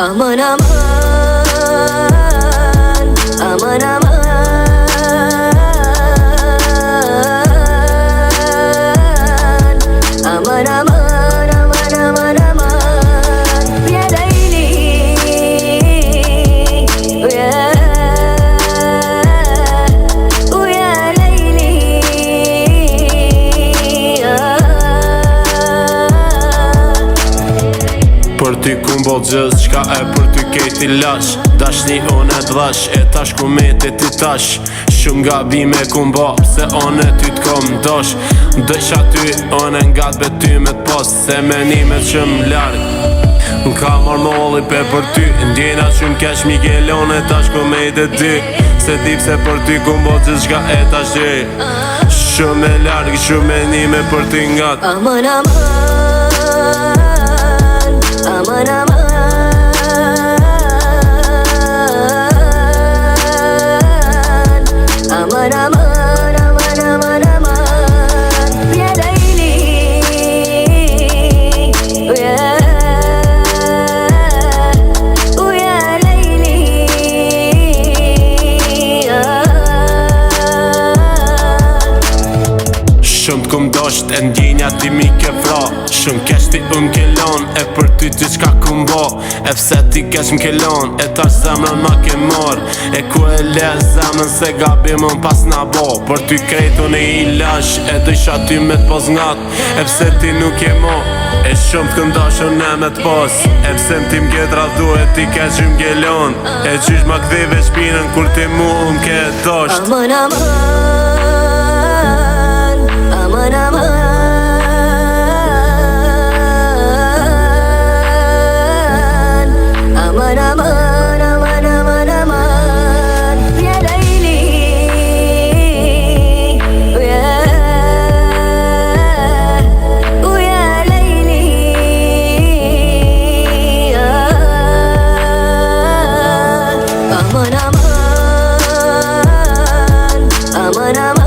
Aman aman, aman aman, aman aman, aman aman aman. Ya Layli, ya Layli. Për ty kumbo gjës, qka e për ty kejti lash. Dashni unë e dhash, e tash ku me ti tash. Shumë gabime kumbo, se unë e ty t'kom dosh. Dësha ty, unë e nga t'bety me t'pos, se menimet shumë larg. N'ka marmolli pe për ty, ndjena shumë kesh Miguelon e tash ku me ti ty. Se dip se për ty kumbo gjës, qka e tash dy. Shumë e larg, shumë menime për ty nga Aman aman, aman aman, aman aman, aman aman aman. Ya Layli, ya Layli. Shumë t'kum dosht e ndjenja ti mi ke fra. Shumë kesh ti ke lon, e për ty ty qka kumbo. E pse ti kesh m'ke lon, e tash zemrën ma ke mor. E ku e le zemrën se gabimën pas na bo. Për ty krejtun e i lash, e dësha ty me t'pos ngat. E pse ti nuk je mo, e shumë t'kum dashën e me t'pos. E pse m'ti m'gjedra dhu e ti kesh m'ke lon. E qysh ma kdhive shpinën kur ti mu m'ke dosht. Aman aman, aman aman, aman aman, aman aman aman. Ya Layli, ya Layli. Aman aman, aman aman.